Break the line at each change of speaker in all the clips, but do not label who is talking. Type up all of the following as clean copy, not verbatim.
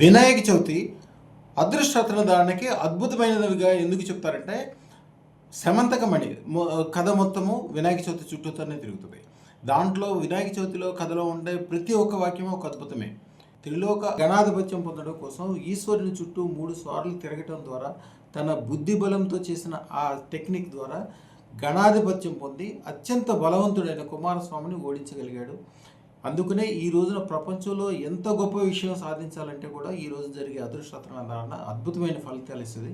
వినాయక చవితి అదృష్టరత్న ధారణకి అద్భుతమైనదిగా ఎందుకు చెప్తారంటే శమంతకమణి కథ మొత్తము వినాయక చవితి చుట్టూతోనే తిరుగుతుంది. దాంట్లో వినాయక చవితిలో కథలో ఉండే ప్రతి ఒక్క వాక్యము ఒక అద్భుతమే. త్రిలోక గణాధిపత్యం పొందడం కోసం ఈశ్వరుని చుట్టూ 3 సార్లు తిరగటం ద్వారా తన బుద్ధి బలంతో చేసిన ఆ టెక్నిక్ ద్వారా గణాధిపత్యం పొంది అత్యంత బలవంతుడైన కుమారస్వామిని ఓడించగలిగాడు. అందుకనే ఈ రోజున ప్రపంచంలో ఎంత గొప్ప విషయం సాధించాలంటే కూడా ఈ రోజు జరిగే అదృష్టరత్న ధారణ అద్భుతమైన ఫలితాలు ఇస్తుంది.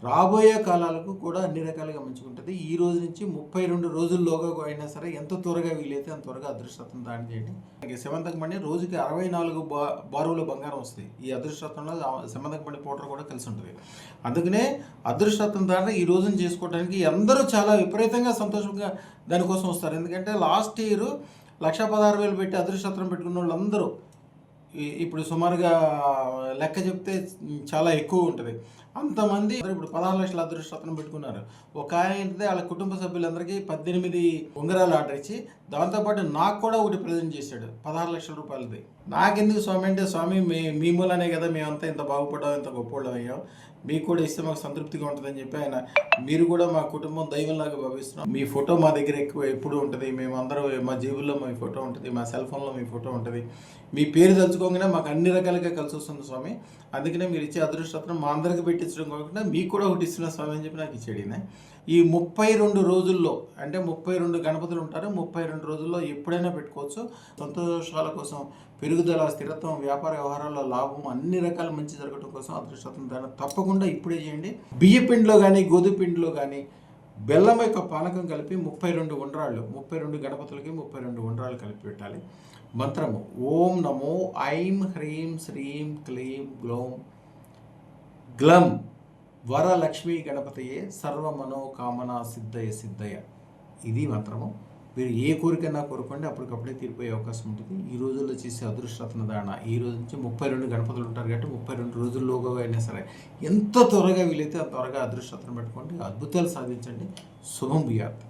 రాబోయే కాలాలకు కూడా అన్ని రకాలుగా మంచిగుంటుంది. ఈ రోజు నుంచి 32 రోజుల్లోగా అయినా సరే ఎంత త్వరగా వీలైతే అంత త్వరగా అదృష్టరత్న ధారణ చేయండి. శమంతకమణి రోజుకి 64 బారువుల బంగారం వస్తుంది. ఈ అదృష్టరత్నంలో శమంతకమణి పౌడర్ కూడా కలిసి ఉంటుంది. అందుకనే అదృష్టరత్న ధారణ ఈ రోజున చేసుకోవడానికి అందరూ చాలా విపరీతంగా సంతోషంగా దానికోసం వస్తారు. ఎందుకంటే లాస్ట్ ఇయర్ 1,16,000 పెట్టి అదృష్టరత్నం పెట్టుకున్న వాళ్ళందరూ ఇప్పుడు సుమారుగా లెక్క చెప్తే చాలా ఎక్కువ ఉంటుంది. అంతమంది ఇప్పుడు 16 లక్షల అదృష్టరత్నం పెట్టుకున్నారు. ఒక ఆయన అయితే వాళ్ళ కుటుంబ సభ్యులందరికీ 18 ఉంగరాలు ఆర్డర్ ఇచ్చి దాంతోపాటు నాకు కూడా ఒకటి ప్రజెంట్ చేశాడు 16 లక్షల రూపాయలది. నాకెందుకు స్వామి అంటే, స్వామి మీ మూలనే కదా మేమంతా ఇంత బాగుపడ్డాం, ఇంత గొప్పవాళ్ళం అయ్యాం, మీకు కూడా ఇస్తే మాకు సంతృప్తిగా ఉంటుందని చెప్పి ఆయన, మీరు కూడా మా కుటుంబం దైవంలాగా భావిస్తున్నాం, మీ ఫోటో మా దగ్గర ఎప్పుడు ఉంటుంది, మేమందరం మా జేబుల్లో మీ ఫోటో ఉంటుంది, మా సెల్ ఫోన్లో మీ ఫోటో ఉంటుంది, మీ పేరు తలుచుకోగానే మాకు అన్ని రకాలుగా కలిసి వస్తుంది స్వామి, అందుకనే మీరు ఇచ్చే అదృష్టరత్నం మా అందరికి పెట్టించడం కాకుండా మీకు కూడా ఒకటి ఇస్తున్నా స్వామి అని చెప్పి నాకు ఇచ్చాడు. ఈ 32 రోజుల్లో అంటే 32 గణపతులు ఉంటారు. 32 రోజుల్లో ఎప్పుడైనా పెట్టుకోవచ్చు. సంతోషాల కోసం, పెరుగుదల, స్థిరత్వం, వ్యాపార వ్యవహారాల్లో లాభం, అన్ని రకాల మంచి జరగడం కోసం అదృష్టరత్న ధారణ తప్పకుండా ఇప్పుడే చేయండి. బియ్య పిండిలో కానీ గోధుమ పిండిలో కానీ బెల్లం యొక్క పానకం కలిపి 32 ఉండ్రాళ్ళు, 32 గణపతులకి 32 ఉండ్రాళ్ళు కలిపి పెట్టాలి. మంత్రము ఓం నమో ఐం హ్రీం శ్రీం క్లీం గ్లౌం గ్లం వరలక్ష్మీ గణపతయే సర్వ మనోకామనా సిద్ధయ సిద్ధయ. ఇది మంత్రము. మీరు ఏ కోరికైనా కోరుకోండి, అప్పటికప్పుడే తీరిపోయే అవకాశం ఉంటుంది. ఈ రోజుల్లో చేసే అదృష్టరత్న ధారణ ఈ రోజు నుంచి 32 గణపతులు ఉంటారు కాబట్టి 32 రోజుల్లోగా అయినా సరే ఎంత త్వరగా వీలైతే అంత త్వరగా అదృష్టరత్నం పెట్టుకోండి, అద్భుతాలు సాధించండి. శుభం భూయాత్.